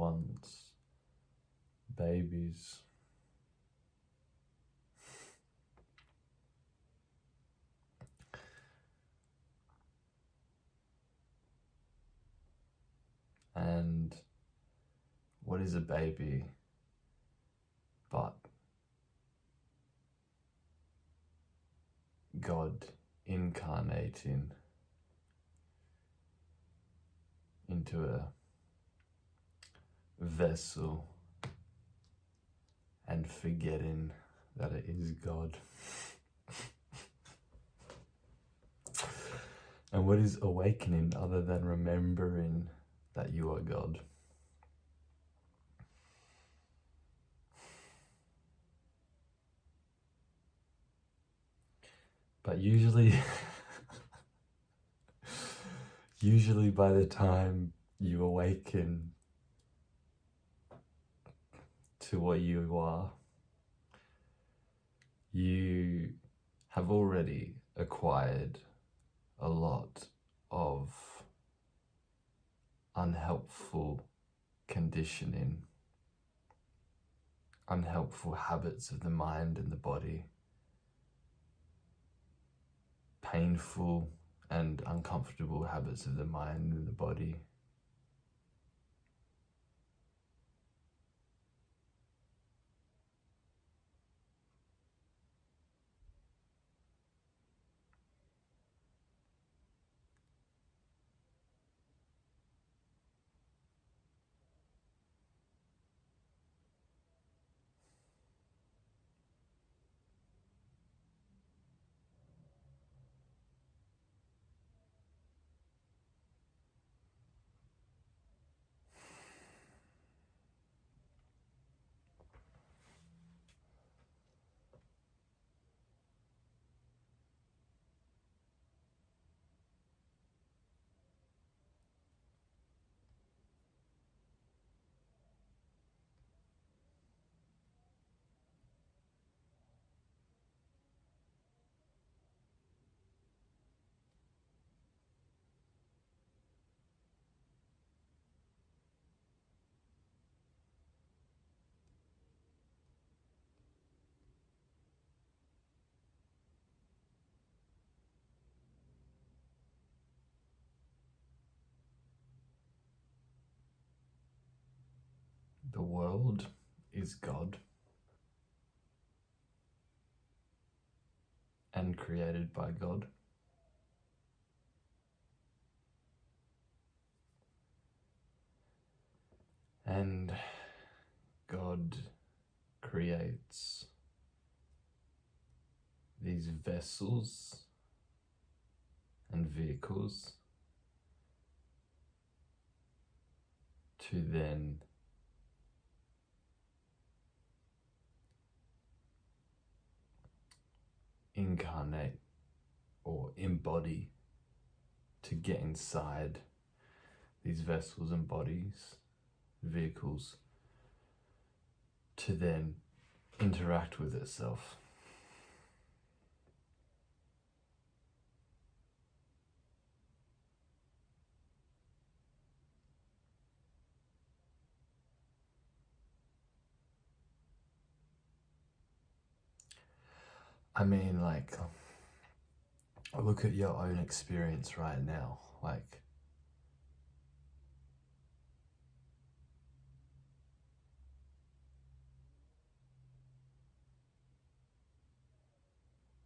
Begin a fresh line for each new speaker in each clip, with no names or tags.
ones, babies. And what is a baby but God incarnating into a vessel and forgetting that it is God? And what is awakening other than remembering that you are God? But usually by the time you awaken to what you are, you have already acquired a lot of unhelpful conditioning, unhelpful habits of the mind and the body, painful and uncomfortable habits of the mind and the body. The world is God and created by God. And God creates these vessels and vehicles to then incarnate or embody, to get inside these vessels and bodies, vehicles, to then interact with itself. I mean, like, look at your own experience right now. Like,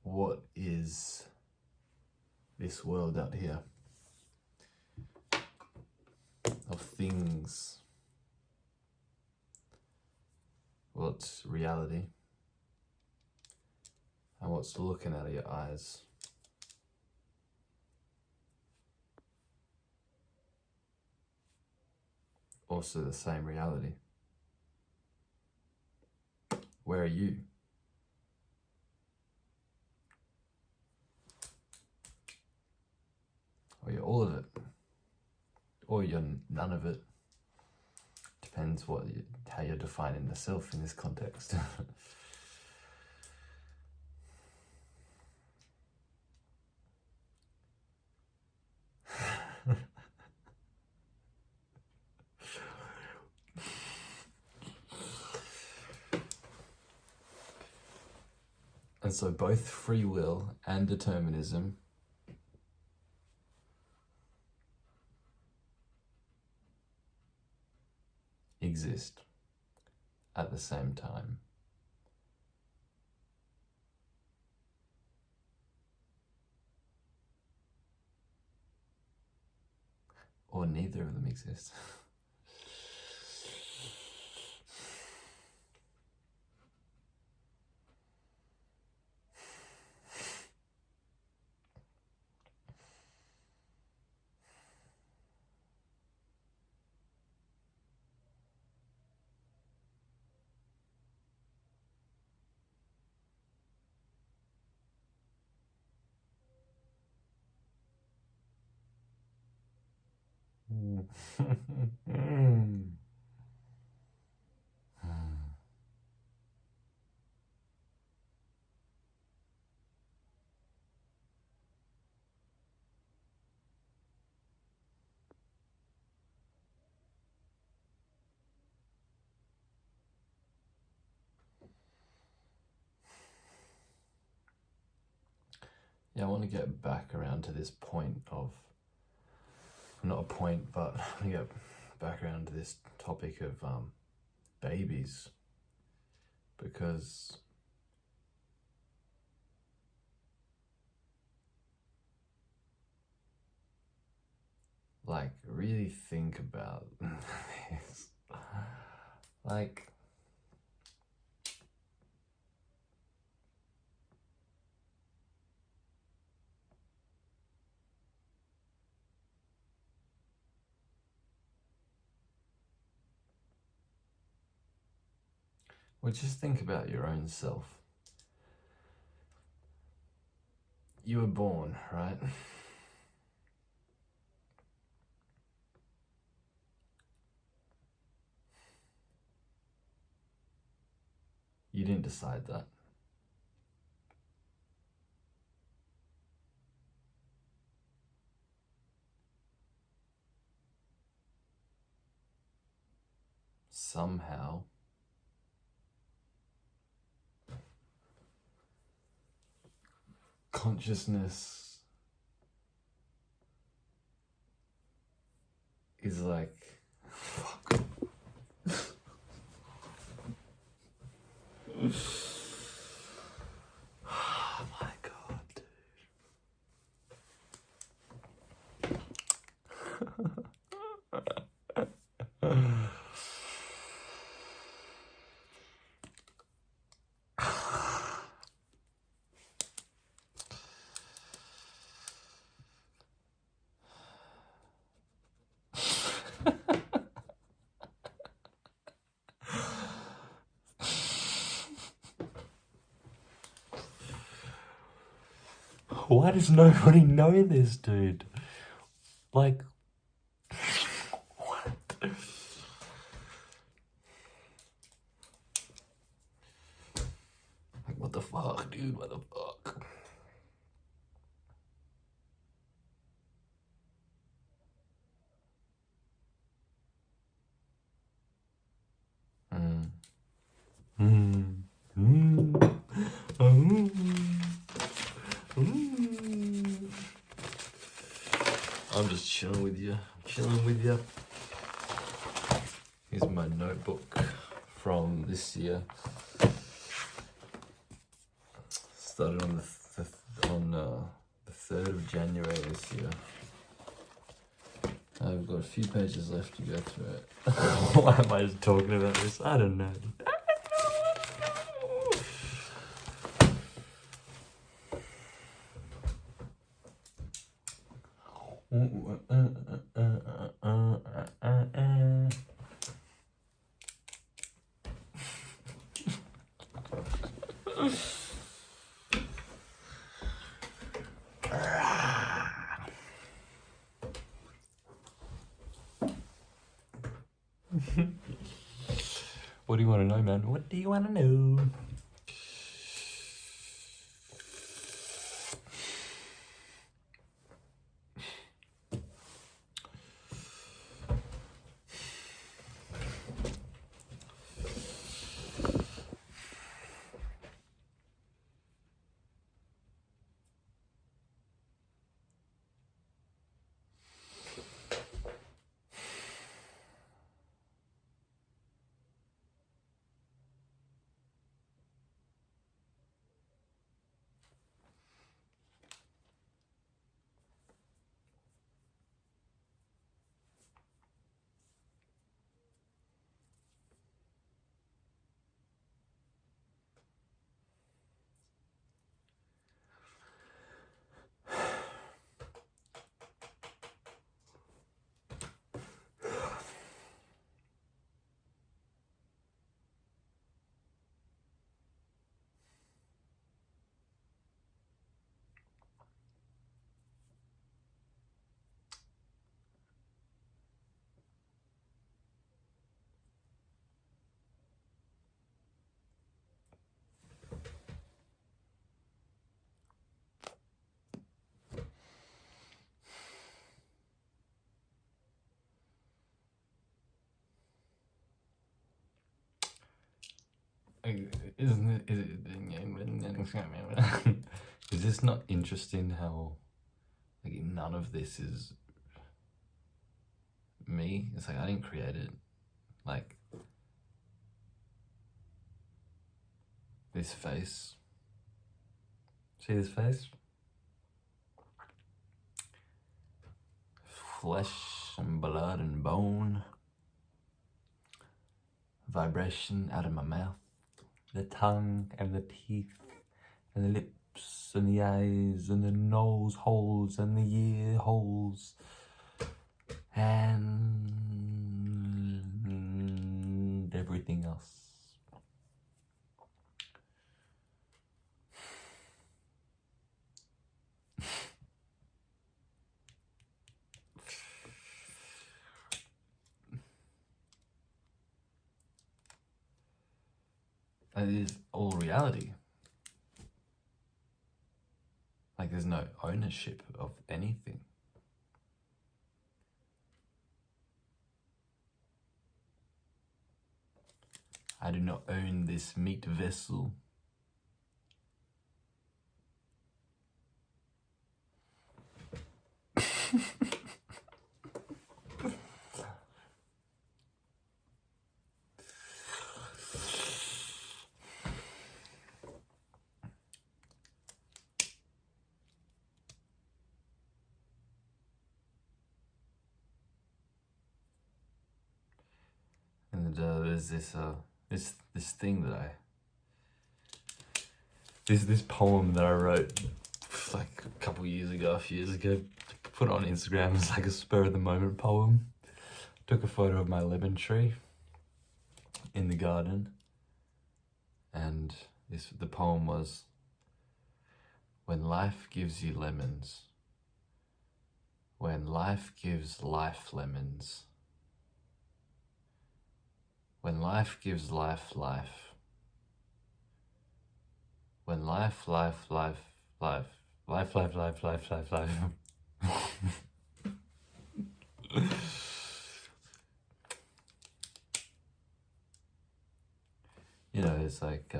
what is this world out here of things? What's reality? And what's looking out of your eyes? Also the same reality. Where are you? Or you're all of it, or you're none of it. Depends how you're defining the self in this context. And so both free will and determinism exist at the same time. Or neither of them exist. Yeah, I want to get back around to this point of, not a point, but I want to get back around to this topic of babies, because like really think about this. Like, well, just think about your own self. You were born, right? You didn't decide that. Somehow, consciousness is like, fuck. Oh my god, dude. Why does nobody know this, dude? Like, what? Like, what the fuck, dude? What the fuck? I'm just chilling with you. Here's my notebook from this year. Started on the 3rd of January this year. I've got a few pages left to go through it. Why am I just talking about this? I don't know. What do you want to know, man? What do you want to know? is this not interesting how like none of this is me? It's like I didn't create it. Like this face. See this face? Flesh and blood and bone. Vibration out of my mouth. The tongue and the teeth and the lips and the eyes and the nose holes and the ear holes and everything else. It is all reality. Like there's no ownership of anything. I do not own this meat vessel. And there's this thing that this poem that I wrote like a few years ago, put on Instagram as like a spur of the moment poem. Took a photo of my lemon tree in the garden, and the poem was, when life gives you lemons, when life gives life lemons, when life gives life life, when life you know, it's like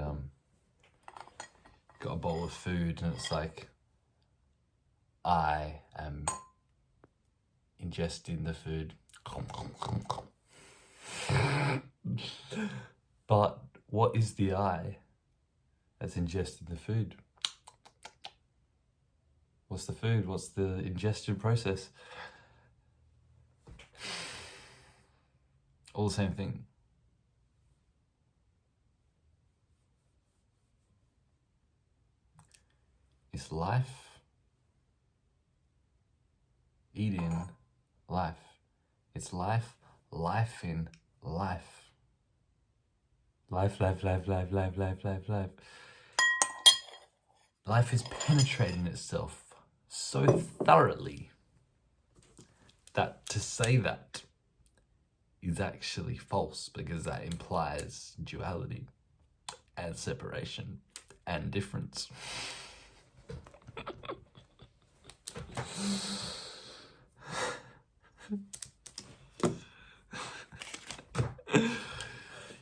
got a bowl of food and it's like I am ingesting the food. But what is the I that's ingesting the food? What's the food? What's the ingestion process? All the same thing. It's life eating life. It's life in life. Life. Life is penetrating itself so thoroughly that to say that is actually false, because that implies duality and separation and difference.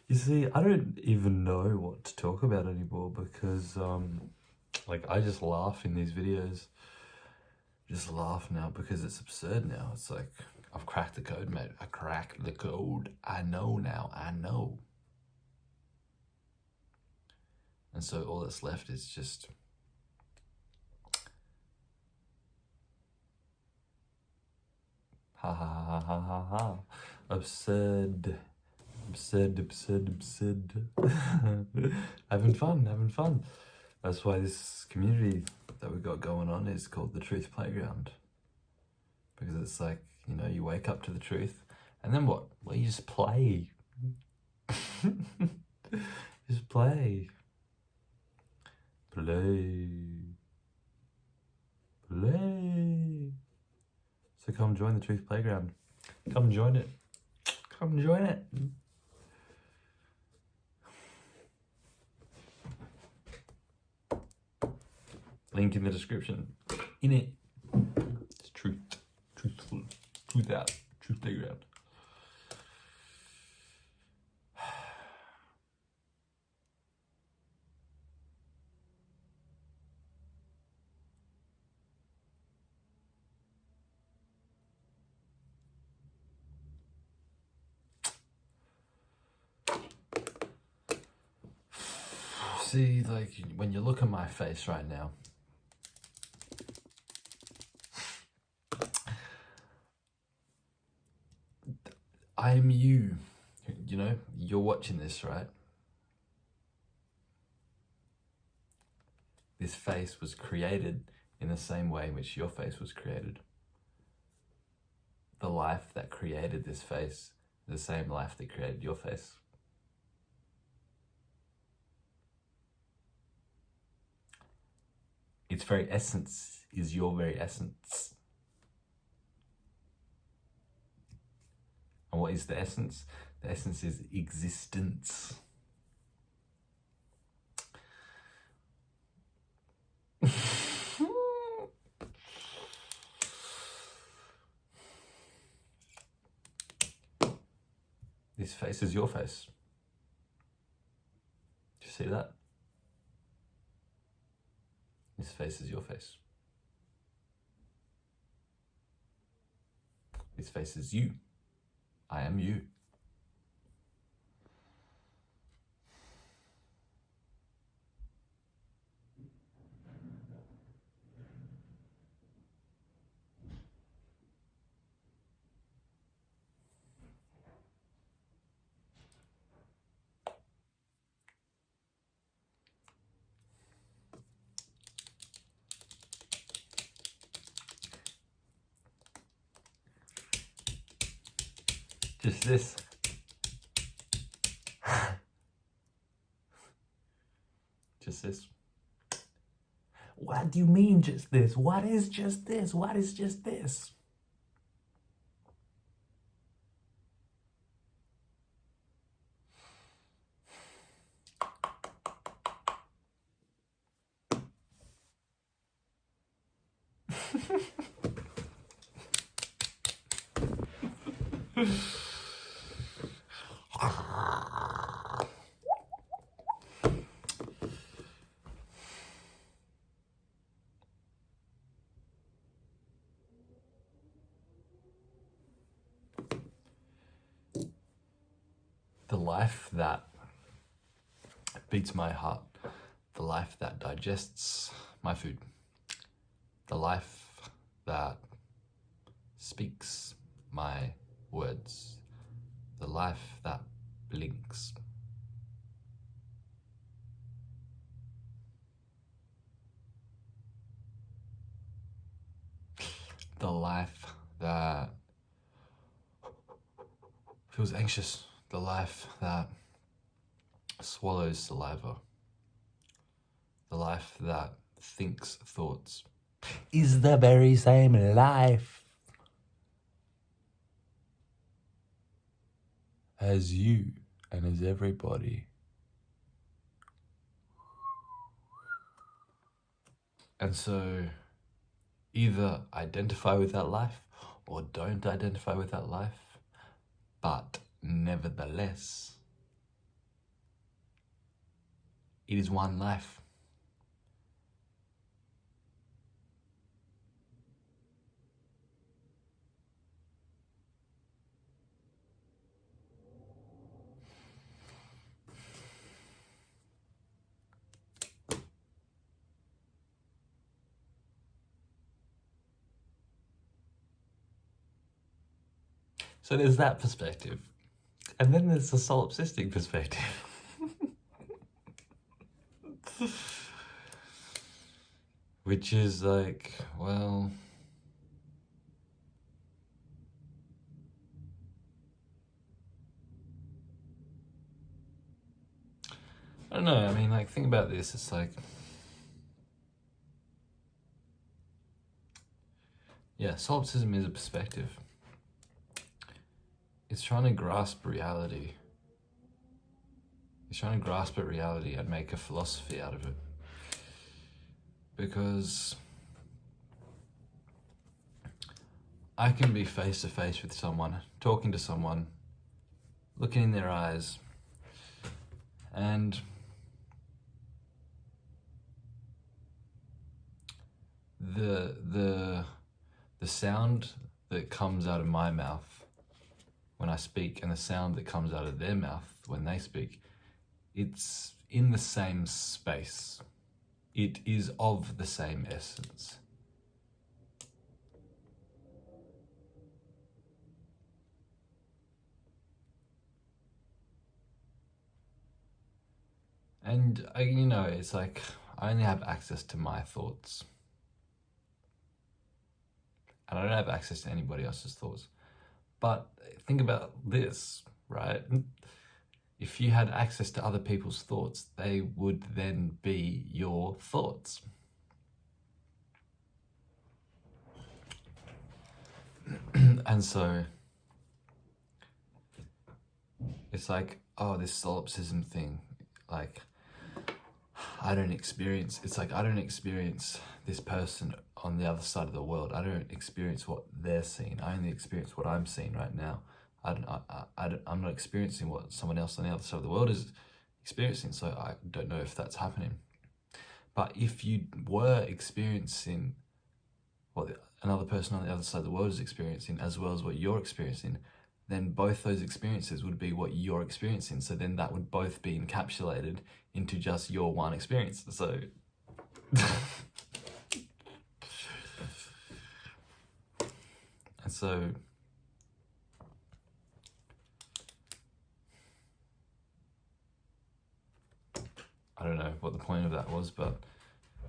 You see, I don't even know what to talk about anymore, because like I just laugh in these videos. Just laugh now because it's absurd now. It's like, I've cracked the code, mate. I cracked the code. I know now. I know. And so all that's left is just ha ha ha ha ha ha. Absurd. Having fun. That's why this community that we got going on is called the Truth Playground. Because it's like, you know, you wake up to the truth, and then what? Well, you just play. Just play. So come join the Truth Playground. Come join it. Link in the description. In it. It's truthful, truth out, Truth Playground. see, like, when you look at my face right now, I am you. You know, you're watching this, right? This face was created in the same way in which your face was created. The life that created this face, the same life that created your face. Its very essence is your very essence. And what is the essence? The essence is existence. This face is your face. Do you see that? This face is your face. This face is you. I am you. Just this. Just this. What do you mean just this? What is just this? What is just this? The life that beats my heart, the life that digests my food, the life that speaks my words, the life that blinks. The life that feels anxious, the life that swallows saliva, the life that thinks thoughts, is the very same life as you and as everybody. And so either identify with that life or don't identify with that life, but nevertheless, it is one life. So there's that perspective. And then there's the solipsistic perspective. Which is like, well, I don't know, I mean, like, think about this, it's like, yeah, solipsism is a perspective. It's trying to grasp reality. It's trying to grasp at reality and make a philosophy out of it. Because I can be face to face with someone, talking to someone, looking in their eyes, and the sound that comes out of my mouth when I speak and the sound that comes out of their mouth when they speak It's in the same space. It is of the same essence. And it's like I only have access to my thoughts. And I don't have access to anybody else's thoughts. But think about this, right? If you had access to other people's thoughts, they would then be your thoughts. And so it's like, oh, this solipsism thing, like I don't experience this person on the other side of the world. I don't experience what they're seeing. I only experience what I'm seeing right now. I'm not experiencing what someone else on the other side of the world is experiencing, so I don't know if that's happening. But if you were experiencing what another person on the other side of the world is experiencing, as well as what you're experiencing, then both those experiences would be what you're experiencing. So then that would both be encapsulated into just your one experience. So and so I don't know what the point of that was, but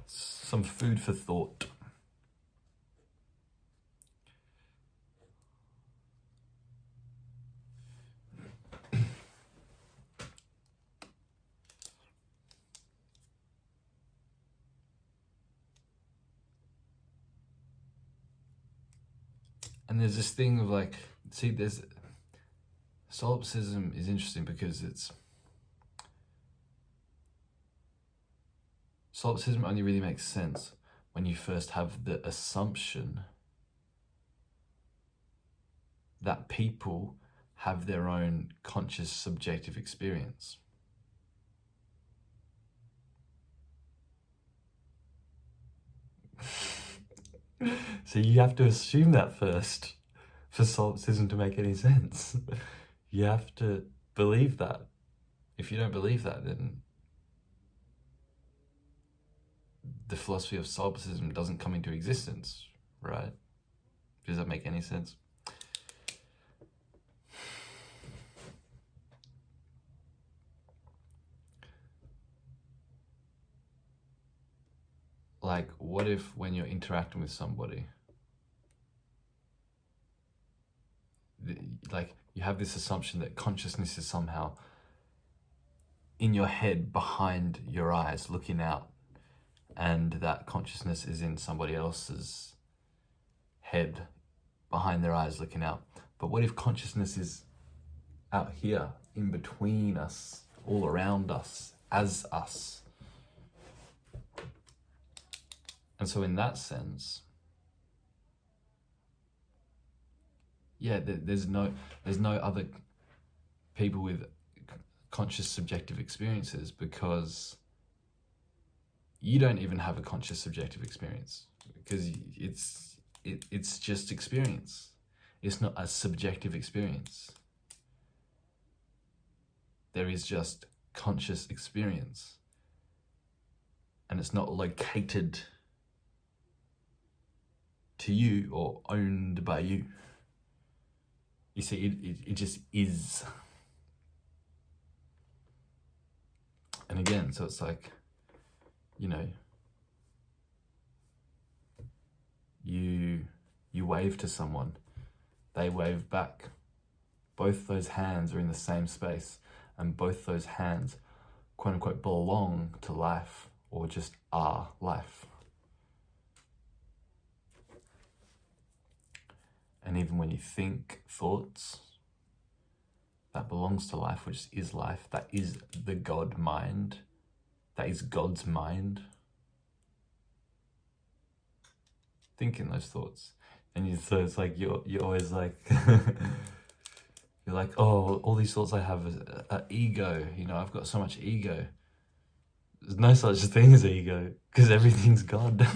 some food for thought. And there's this thing of like, there's solipsism is interesting because solipsism only really makes sense when you first have the assumption that people have their own conscious subjective experience. So you have to assume that first for solipsism to make any sense. You have to believe that. If you don't believe that, then the philosophy of solipsism doesn't come into existence, right? Does that make any sense? Like, what if when you're interacting with somebody, like you have this assumption that consciousness is somehow in your head behind your eyes looking out, and that consciousness is in somebody else's head behind their eyes looking out. But what if consciousness is out here in between us, all around us, as us? And so in that sense, yeah, there's no other people with conscious subjective experiences, because you don't even have a conscious subjective experience, because it's just experience. It's not a subjective experience. There is just conscious experience, and it's not located to you or owned by you. You see, it just is. And again, so it's like, you wave to someone, they wave back. Both those hands are in the same space, and both those hands, quote unquote, belong to life, or just are life. And even when you think thoughts, that belongs to life, which is life. That is the God mind. That is God's mind. Thinking those thoughts. And so it's like, you're always like, you're like, oh, all these thoughts I have are ego. I've got so much ego. There's no such thing as ego, because everything's God.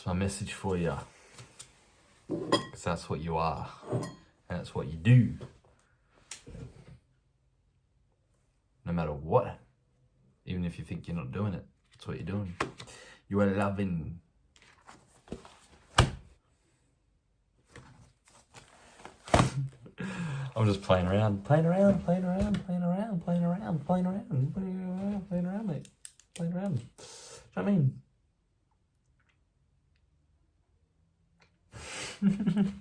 That's my message for you. Because that's what you are. And that's what you do. No matter what. Even if you think you're not doing it. That's what you're doing. You are loving. I'm just playing around, mate. Playing around. Do you know what I mean? I'm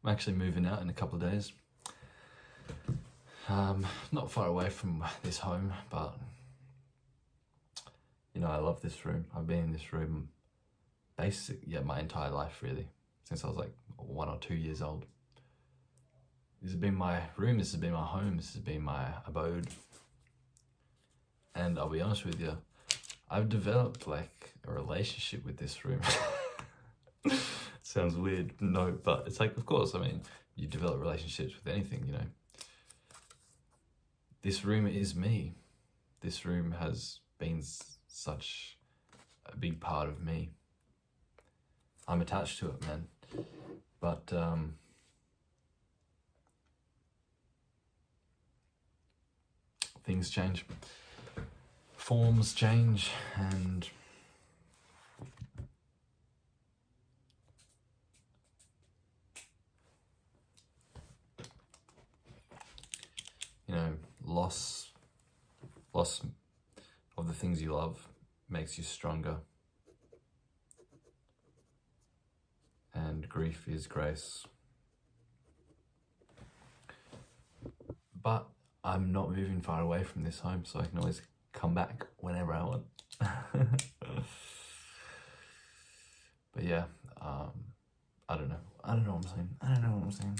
actually moving out in a couple of days. Not far away from this home, but you know, I love this room. I've been in this room my entire life, really, since I was like 1 or 2 years old. This has been my room, this has been my home, this has been my abode. And I'll be honest with you, I've developed like a relationship with this room. Sounds weird, no, but it's like, of course, I mean, you develop relationships with anything, you know. This room is me. This room has been such a big part of me. I'm attached to it, man. But things change, forms change, and you know, loss of the things you love makes you stronger, and grief is grace. But I'm not moving far away from this home, so I can always come back whenever I want. But yeah, I don't know what I'm saying.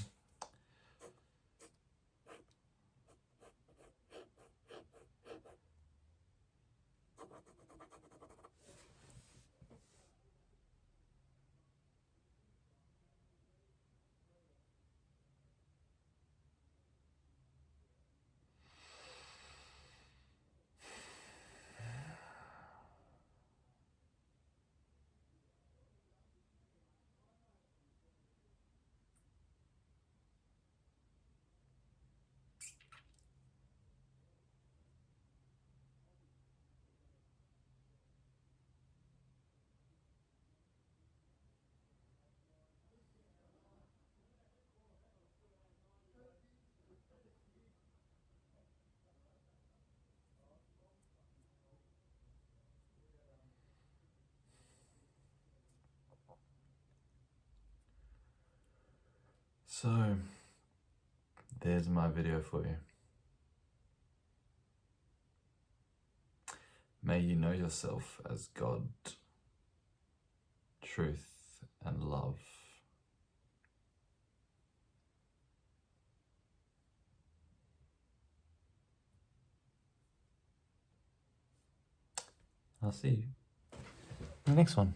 So, there's my video for you. May you know yourself as God, truth, and love. I'll see you in the next one.